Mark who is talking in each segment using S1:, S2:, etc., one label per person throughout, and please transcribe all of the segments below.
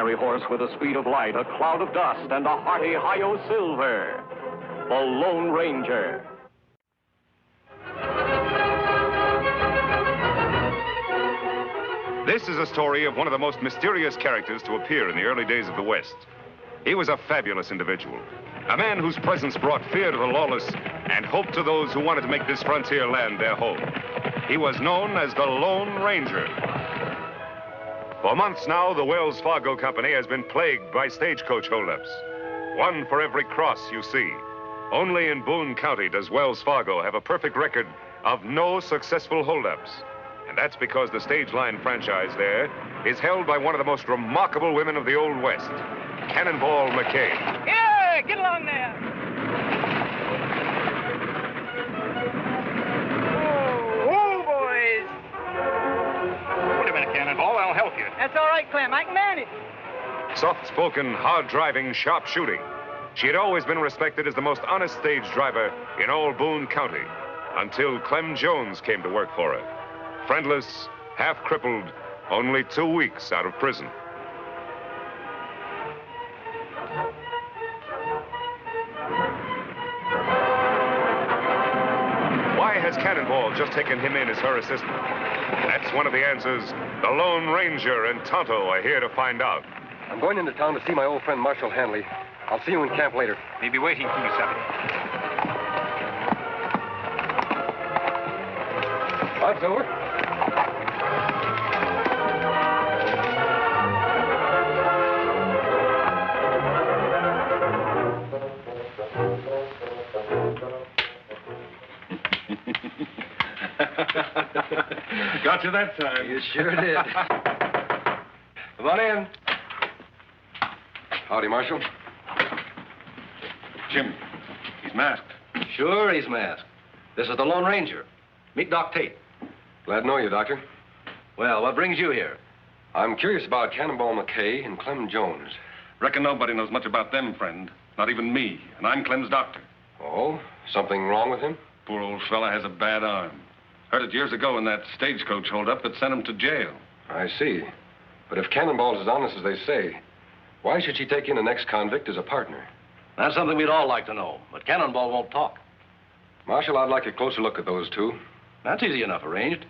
S1: fiery horse with the speed of light, a cloud of dust, and a hearty hi-yo silver. The Lone Ranger.
S2: This is a story of one of the most mysterious characters to appear in the early days of the West. He was a fabulous individual, a man whose presence brought fear to the lawless and hope to those who wanted to make this frontier land their home. He was known as the Lone Ranger. For months now, the Wells Fargo Company has been plagued by stagecoach holdups. One for every cross you see. Only in Boone County does Wells Fargo have a perfect record of no successful holdups. And that's because the stage line franchise there is held by one of the most remarkable women of the Old West, Cannonball MCKAY.
S3: Yeah, get along there. Oh, boys.
S4: Wait a minute, Cannonball. I'll help you.
S3: That's all right, Clem. I can manage.
S2: Soft-spoken, hard-driving, sharp shooting. She had always been respected as the most honest stage driver in all Boone County, until Clem Jones came to work for her. Friendless, half-crippled, only 2 weeks out of prison. Why has Cannonball just taken him in as her assistant? That's one of the answers the Lone Ranger and Tonto are here to find out.
S5: I'm going into town to see my old friend Marshal Hanley. I'll see you in camp later.
S4: He'll be waiting for you, Savvy.
S5: Bye, Silver.
S4: Got you that time.
S5: You sure did. Come on in. Howdy, Marshal.
S4: Jim, he's masked.
S5: Sure, he's masked. This is the Lone Ranger. Meet Doc Tate. Glad to know you, Doctor. Well, what brings you here? I'm curious about Cannonball MCKAY and Clem Jones.
S4: Reckon nobody knows much about them, friend. Not even me. And I'm Clem's doctor.
S5: Oh? Something wrong with him?
S4: Poor old fella has a bad arm. Heard it years ago in that stagecoach holdup that sent him to jail.
S5: I see. But if Cannonball's as honest as they say, why should she take in an ex-convict as a partner?
S6: That's something we'd all like to know, but Cannonball won't talk.
S5: Marshal, I'd like a closer look at those two.
S6: That's easy enough arranged.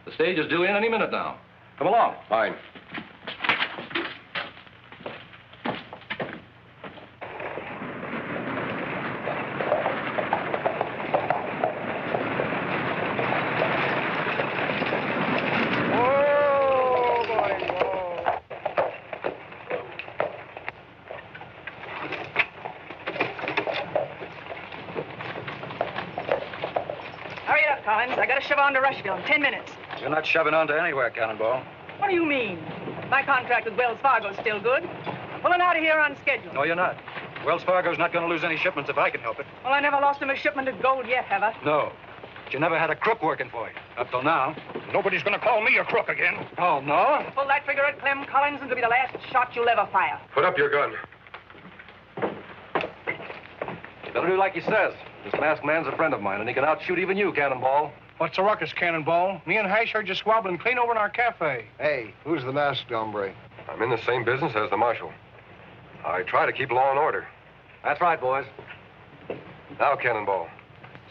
S6: The stage is due in any minute now. Come along.
S5: Fine.
S3: I gotta shove on to Rushville in 10 minutes.
S6: You're not shoving on to anywhere, Cannonball.
S3: What do you mean? My contract with Wells Fargo's still good. I'm pulling out of here on schedule.
S6: No, you're not. Wells Fargo's not going to lose any shipments if I can help it.
S3: Well, I never lost him a shipment of gold yet, have I?
S6: No. But you never had a crook working for you, up till now.
S4: Nobody's going to call me a crook again.
S6: Oh, no?
S3: Pull that trigger at Clem Collins and it'll be the last shot you'll ever fire.
S5: Put up your gun.
S6: You better do like he says. This masked man's a friend of mine, and he can outshoot even you, Cannonball.
S7: What's the ruckus, Cannonball? Me and Hash are just squabbling clean over in our cafe.
S8: Hey, who's the masked hombre?
S5: I'm in the same business as the Marshal. I try to keep law and order.
S6: That's right, boys.
S5: Now, Cannonball,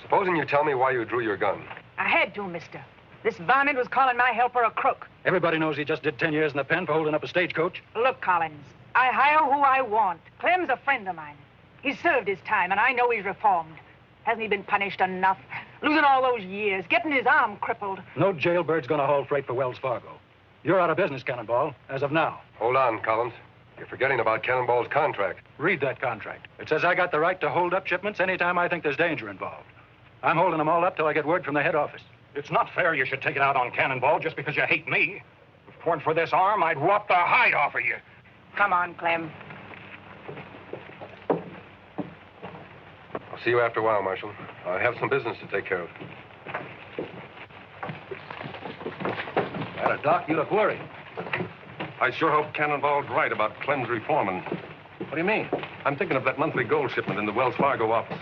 S5: supposing you tell me why you drew your gun.
S3: I had to, mister. This varmint was calling my helper a crook.
S6: Everybody knows he just did 10 years in the pen for holding up a stagecoach.
S3: Look, Collins, I hire who I want. Clem's a friend of mine. He's served his time, and I know he's reformed. Hasn't he been punished enough? Losing all those years, getting his arm crippled.
S6: No jailbird's going to haul freight for Wells Fargo. You're out of business, Cannonball, as of now.
S5: Hold on, Collins. You're forgetting about Cannonball's contract.
S6: Read that contract. It says I got the right to hold up shipments anytime I think there's danger involved. I'm holding them all up till I get word from the head office.
S4: It's not fair you should take it out on Cannonball just because you hate me. If it weren't for this arm, I'd rot the hide off of you.
S3: Come on, Clem.
S5: I'll see you after a while, Marshal. I have some business to take care of.
S6: Doc, you look worried.
S4: I sure hope Cannonball's right about Clem's reforming.
S6: What do you mean?
S4: I'm thinking of that monthly gold shipment in the Wells Fargo office.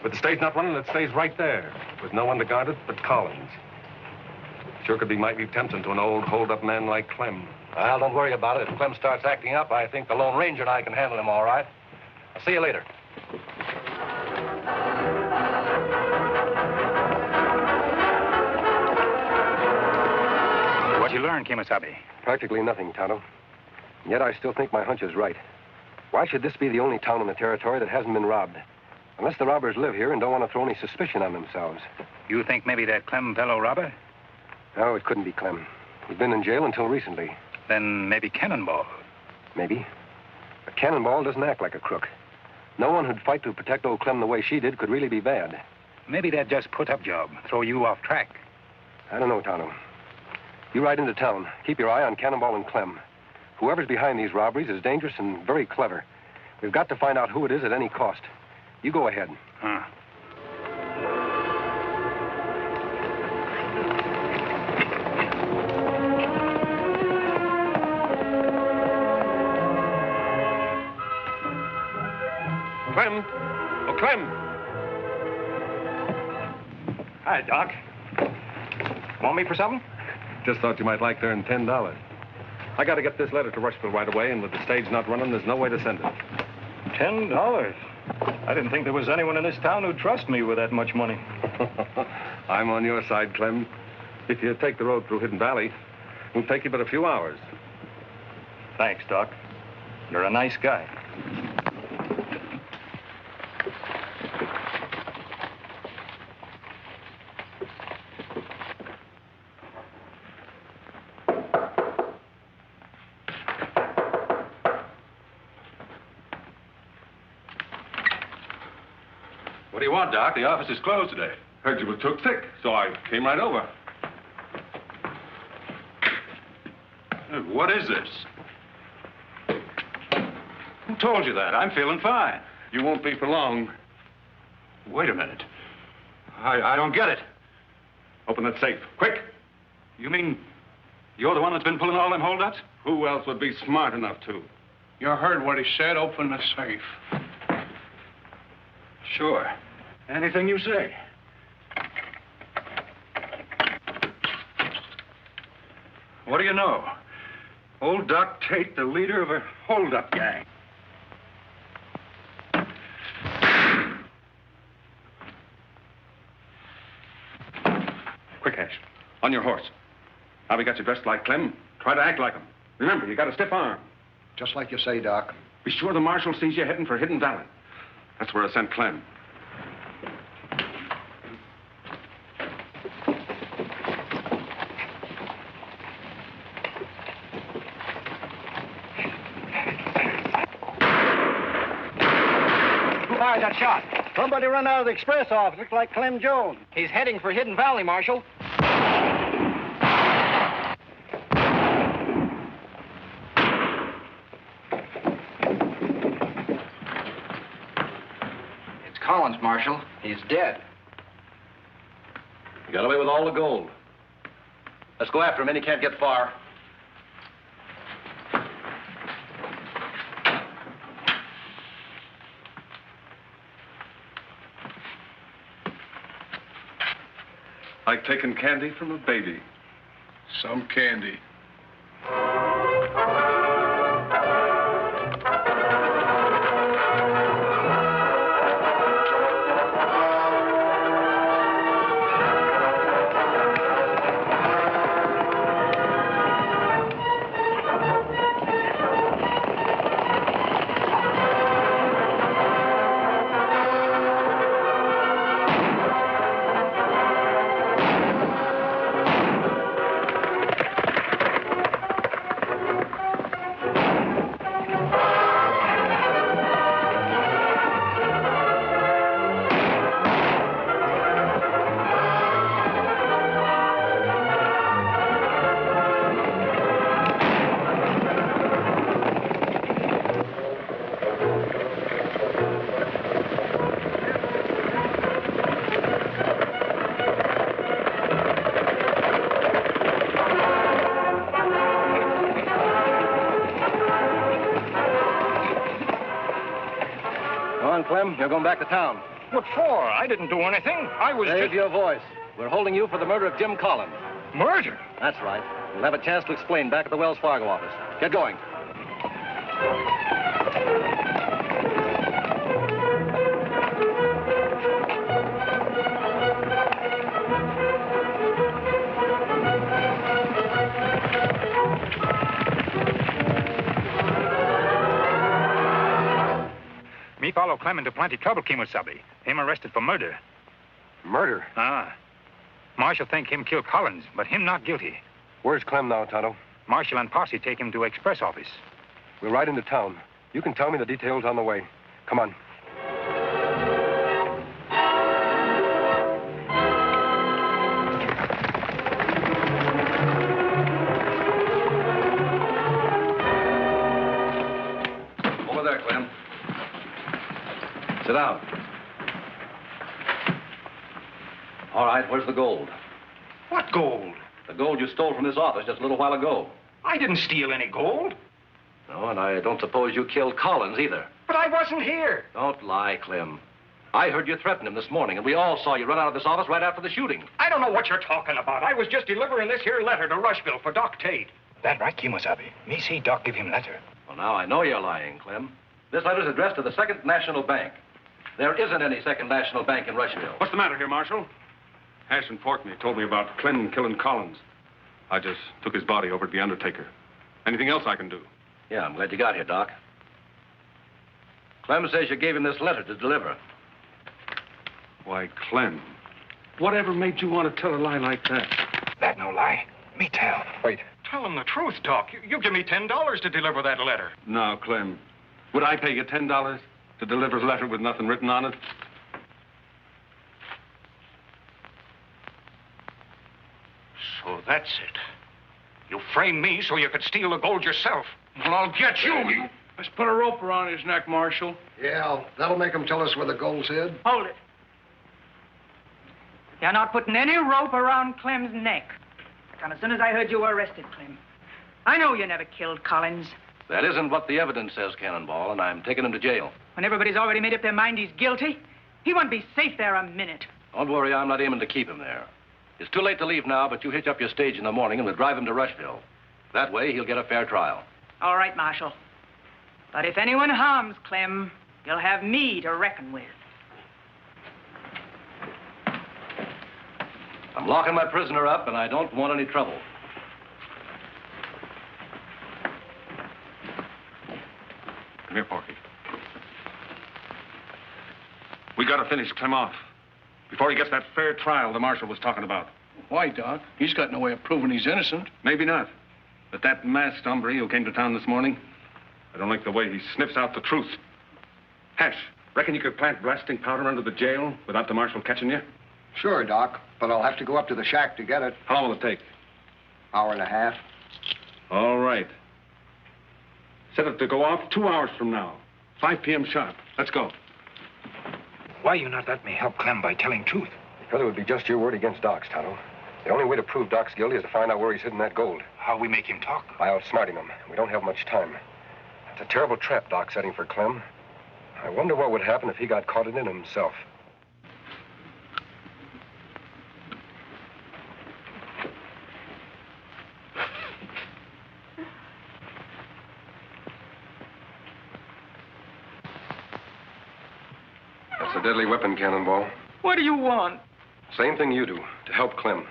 S4: With the stage not running, it stays right there, with no one to guard it but Collins. Sure could be mighty tempting to an old hold-up man like Clem. Well, don't worry about it. If Clem starts acting up, I think the Lone Ranger and I can handle him all right. I'll see you later.
S6: What you learn, Kimasabi?
S5: Practically nothing, Tonto. And yet I still think my hunch is right. Why should this be the only town in the territory that hasn't been robbed? Unless the robbers live here and don't want to throw any suspicion on themselves.
S6: You think maybe that Clem fellow robber?
S5: No, it couldn't be Clem. He's been in jail until recently.
S6: Then maybe Cannonball.
S5: Maybe. But Cannonball doesn't act like a crook. No one who'd fight to protect old Clem the way she did could really be bad.
S6: Maybe that just put-up job, throw you off track.
S5: I don't know, Tonto. You ride into town. Keep your eye on Cannonball and Clem. Whoever's behind these robberies is dangerous and very clever. We've got to find out who it is at any cost. You go ahead.
S6: Huh.
S4: Clem! Oh, Clem!
S6: Hi, Doc. Want me for something?
S4: Just thought you might like to earn $10. I got to get this letter to Rushville right away, and with the stage not running, there's no way to send it.
S6: $10? I didn't think there was anyone in this town who'd trust me with that much money.
S4: I'm on your side, Clem. If you take the road through Hidden Valley, it'll take you but a few hours.
S6: Thanks, Doc. You're a nice guy.
S9: What do you want, Doc? The office is closed today.
S4: Heard you were took sick, so I came right over.
S9: What is this? Who told you that? I'm feeling fine.
S4: You won't be for long.
S9: Wait a minute. I don't get it.
S4: Open that safe, quick.
S9: You mean you're the one that's been pulling all them holdups?
S4: Who else would be smart enough to?
S7: You heard what he said. Open the safe.
S9: Sure. Anything you say. What do you know? Old Doc Tate, the leader of a holdup gang.
S4: Quick, Ash. On your horse. Now we got you dressed like Clem. Try to act like him. Remember, you got a stiff arm.
S8: Just like you say, Doc.
S4: Be sure the marshal sees you heading for Hidden Valley. That's where I sent Clem.
S7: Who fired that shot?
S10: Somebody run out of the express office. Looks like Clem Jones.
S7: He's heading for Hidden Valley, Marshal.
S10: It's Collins, Marshal. He's dead.
S5: He got away with all the gold. Let's go after him, and he can't get far.
S4: Like taking candy from a baby.
S7: Some candy.
S10: Clem, you're going back to town.
S6: What for? I didn't do anything. I was
S10: Save
S6: just...
S10: your voice. We're holding you for the murder of Jim Collins.
S6: Murder?
S10: That's right. We'll have a chance to explain back at the Wells Fargo office. Get going.
S11: Me follow Clem into plenty trouble, Kimosabe. Him arrested for murder.
S5: Murder?
S11: Ah. Marshal think him kill Collins, but him not guilty.
S5: Where's Clem now, Tonto?
S11: Marshal and posse take him to express office.
S5: We'll ride into town. You can tell me the details on the way. Come on.
S10: Over there, Clem. Sit down. All right, where's the gold?
S7: What gold?
S10: The gold you stole from this office just a little while ago.
S7: I didn't steal any gold.
S10: No, and I don't suppose you killed Collins either.
S7: But I wasn't here.
S10: Don't lie, Clem. I heard you threaten him this morning, and we all saw you run out of this office right after the shooting.
S7: I don't know what you're talking about. I was just delivering this here letter to Rushville for Doc Tate.
S11: That right, Kimosabe. Me see Doc give him letter.
S10: Well, now I know you're lying, Clem. This letter's addressed to the Second National Bank. There isn't any Second National Bank in Rushville.
S4: What's the matter here, Marshal? Hash and Portney told me about Clem killing Collins. I just took his body over to the undertaker. Anything else I can do?
S10: Yeah, I'm glad you got here, Doc. Clem says you gave him this letter to deliver.
S4: Why, Clem, whatever made you want to tell a lie like that?
S11: That no lie. Me tell.
S5: Wait.
S7: Tell him the truth, Doc. You give me $10 to deliver that letter.
S4: No, Clem. Would I pay you $10 to deliver a letter with nothing written on it?
S7: So that's it. You framed me so you could steal the gold yourself. Well, I'll get you.
S9: Let's put a rope around his neck, Marshal.
S8: Yeah, that'll make him tell us where the gold's hid.
S3: Hold it. You're not putting any rope around Clem's neck. And as soon as I heard you were arrested, Clem. I know you never killed Collins.
S10: That isn't what the evidence says, Cannonball, and I'm taking him to jail.
S3: When everybody's already made up their mind he's guilty, he won't be safe there a minute.
S10: Don't worry, I'm not aiming to keep him there. It's too late to leave now, but you hitch up your stage in the morning and we'll drive him to Rushville. That way, he'll get a fair trial.
S3: All right, Marshal. But if anyone harms Clem, you'll have me to reckon with.
S10: I'm locking my prisoner up, and I don't want any trouble.
S4: Come here, Porky. We gotta finish Clem off before he gets that fair trial the marshal was talking about.
S9: Why, Doc? He's got no way of proving he's innocent.
S4: Maybe not. But that masked hombre who came to town this morning, I don't like the way he sniffs out the truth. Hash, reckon you could plant blasting powder under the jail without the marshal catching you?
S8: Sure, Doc, but I'll have to go up to the shack to get it.
S4: How long will it take?
S8: Hour and a half.
S4: All right. Set it to go off 2 hours from now. 5 p.m. sharp. Let's go.
S11: Why you not let me help Clem by telling truth?
S5: Because it would be just your word against Doc's, Tonto. The only way to prove Doc's guilty is to find out where he's hidden that gold.
S11: How we make him talk?
S5: By outsmarting him. We don't have much time. It's a terrible trap Doc's setting for Clem. I wonder what would happen if he got caught in it himself. That's a deadly weapon, Cannonball.
S3: What do you want?
S5: Same thing you do, to help Clem.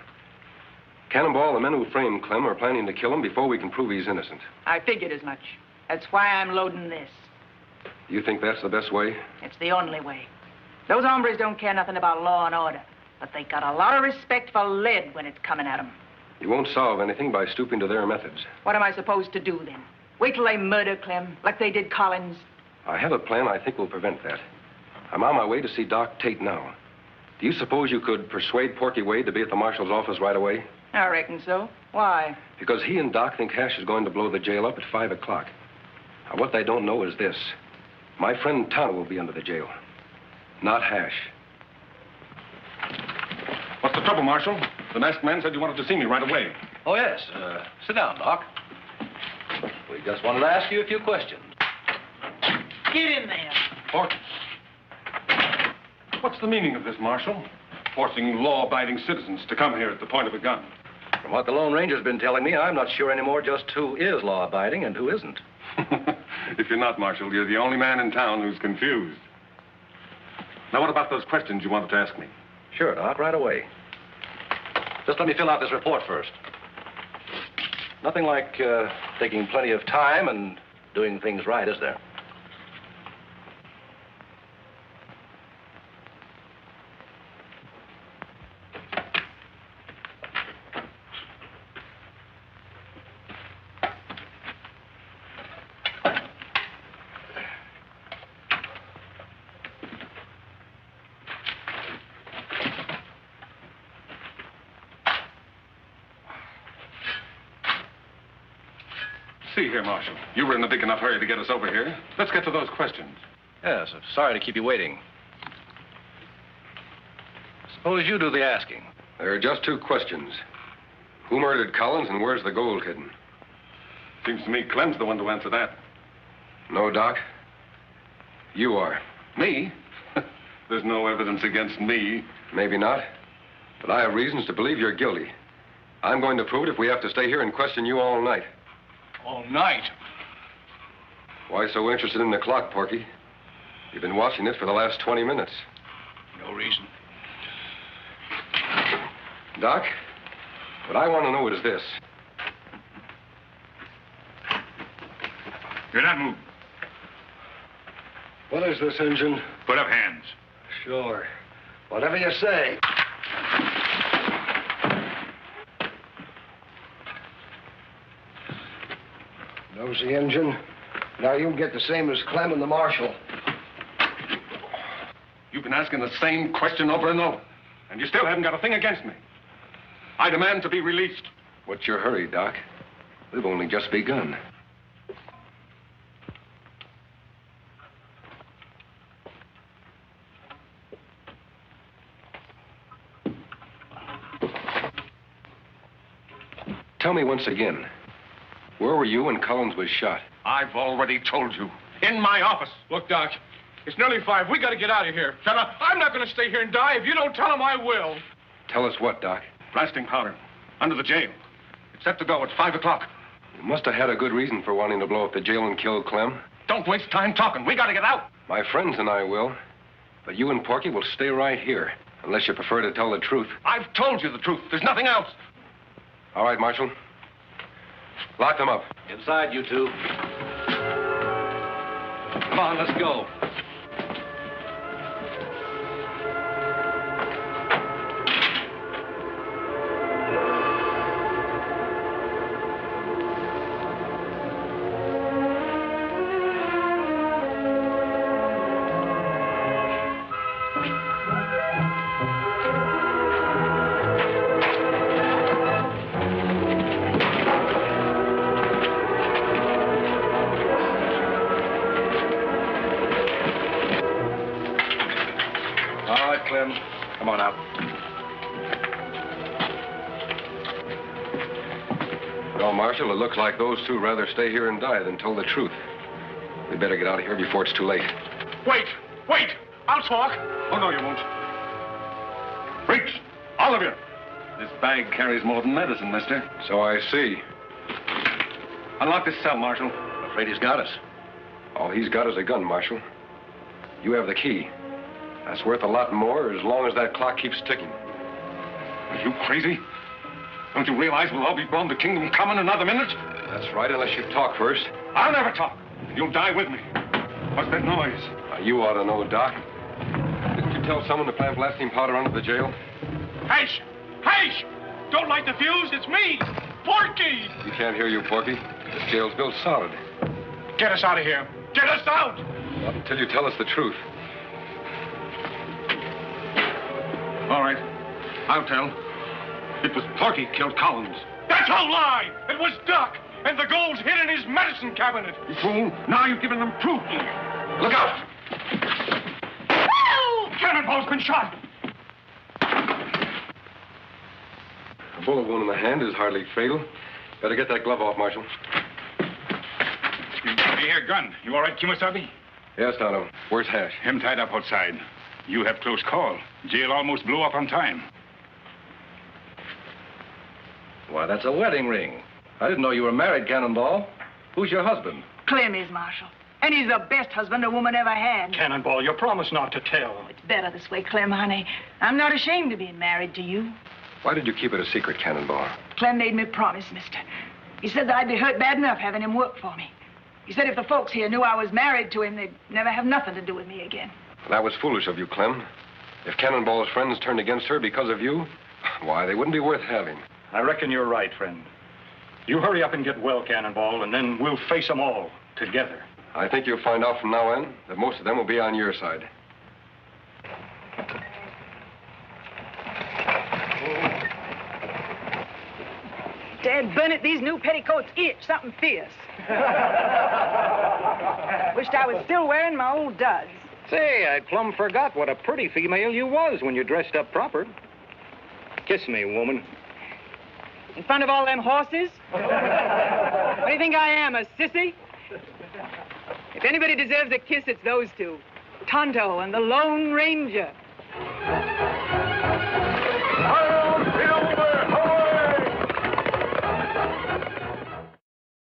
S5: Cannonball, the men who framed Clem are planning to kill him before we can prove he's innocent.
S3: I figured as much. That's why I'm loading this.
S5: You think that's the best way?
S3: It's the only way. Those hombres don't care nothing about law and order, but they got a lot of respect for lead when it's coming at them.
S5: You won't solve anything by stooping to their methods.
S3: What am I supposed to do then? Wait till they murder Clem, like they did Collins?
S5: I have a plan I think will prevent that. I'm on my way to see Doc Tate now. Do you suppose you could persuade Porky Wade to be at the marshal's office right away?
S3: I reckon so. Why?
S5: Because he and Doc think Hash is going to blow the jail up at 5 o'clock. Now, what they don't know is this. My friend Tonto will be under the jail, not Hash.
S4: What's the trouble, Marshal? The masked man said you wanted to see me right away.
S10: Oh, yes. Sit down, Doc. We just wanted to ask you a few questions.
S3: Get in there.
S4: Porky. What's the meaning of this, Marshal? Forcing law-abiding citizens to come here at the point of a gun.
S10: From what the Lone Ranger's been telling me, I'm not sure anymore just who is law-abiding and who isn't.
S4: If you're not, Marshal, you're the only man in town who's confused. Now, what about those questions you wanted to ask me?
S10: Sure, Doc, right away. Just let me fill out this report first. Nothing like taking plenty of time and doing things right, is there?
S4: See here, Marshal. You were in a big enough hurry to get us over here. Let's get to those questions.
S10: Yes, I'm sorry to keep you waiting. Suppose you do the asking.
S5: There are just 2 questions. Who murdered Collins and where's the gold hidden?
S4: Seems to me Clem's the one to answer that.
S5: No, Doc. You are.
S4: Me? There's no evidence against me.
S5: Maybe not. But I have reasons to believe you're guilty. I'm going to prove it if we have to stay here and question you all night.
S7: All night?
S5: Why so interested in the clock, Porky? You've been watching it for the last 20 minutes.
S7: No reason.
S5: Doc, what I want to know is this.
S11: You're not moving.
S8: What is this, Injun?
S11: Put up hands.
S8: Sure. Whatever you say. Nosy Injun. Now you get the same as Clem and the Marshal.
S4: You've been asking the same question over and over, and you still haven't got a thing against me. I demand to be released.
S5: What's your hurry, Doc? We've only just begun. Tell me once again, where were you when Collins was shot?
S4: I've already told you. In my office.
S12: Look, Doc, it's nearly 5. We got to get out of here. Fella, I'm not going to stay here and die. If you don't tell him, I will.
S5: Tell us what, Doc?
S4: Blasting powder. Under the jail. It's set to go at 5 o'clock.
S5: You must have had a good reason for wanting to blow up the jail and kill Clem.
S4: Don't waste time talking. We got to get out.
S5: My friends and I will. But you and Porky will stay right here, unless you prefer to tell the truth.
S4: I've told you the truth. There's nothing else.
S5: All right, Marshal. Lock them up.
S10: Inside, you 2. Come on, let's go. Come on out.
S5: Well, Marshal, it looks like those 2 rather stay here and die than tell the truth. We better get out of here before it's too late.
S12: Wait. I'll talk.
S4: Oh, no, you won't. Reach, all of you. This bag carries more than medicine, mister.
S5: So I see.
S4: Unlock this cell, Marshal.
S10: I'm afraid he's got us.
S5: All he's got is a gun, Marshal. You have the key. That's worth a lot more as long as that clock keeps ticking.
S4: Are you crazy? Don't you realize we'll all be blown to Kingdom Come in another minute?
S5: That's right, unless you talk first.
S4: I'll never talk. You'll die with me. What's that noise?
S5: You ought to know, Doc. Didn't you tell someone to plant blasting powder under the jail?
S12: Hash! Don't light the fuse. It's me, Porky.
S5: You can't hear you, Porky. This jail's built solid.
S12: Get us out of here. Get us out!
S5: Not until you tell us the truth.
S4: All right. I'll tell. It was Porky killed Collins.
S12: That's a lie! It was Duck, and the gold's hid in his medicine cabinet.
S4: You fool. Now you've given them proof. Look out!
S12: Cannonball's been shot.
S5: A bullet wound in the hand is hardly fatal. Better get that glove off, Marshal.
S11: Hey, here, gun. You all right, Kimasabi?
S5: Yes, Tonto. Where's Hash?
S11: Him tied up outside. You have close call. Jail almost blew up on time.
S10: Why, that's a wedding ring. I didn't know you were married, Cannonball. Who's your husband?
S3: Clem is, Marshal. And he's the best husband a woman ever had.
S11: Cannonball, you promised not to tell.
S3: It's better this way, Clem, honey. I'm not ashamed of being married to you.
S5: Why did you keep it a secret, Cannonball?
S3: Clem made me promise, mister. He said that I'd be hurt bad enough having him work for me. He said if the folks here knew I was married to him, they'd never have nothing to do with me again.
S5: That was foolish of you, Clem. If Cannonball's friends turned against her because of you, why, they wouldn't be worth having.
S11: I reckon you're right, friend. You hurry up and get well, Cannonball, and then we'll face them all together.
S5: I think you'll find out from now on that most of them will be on your side.
S3: Dad, burn it, these new petticoats itch something fierce. Wished I was still wearing my old duds.
S11: Say, I plumb forgot what a pretty female you was when you dressed up proper. Kiss me, woman.
S3: In front of all them horses? What do you think I am, a sissy? If anybody deserves a kiss, it's those two. Tonto and the Lone Ranger.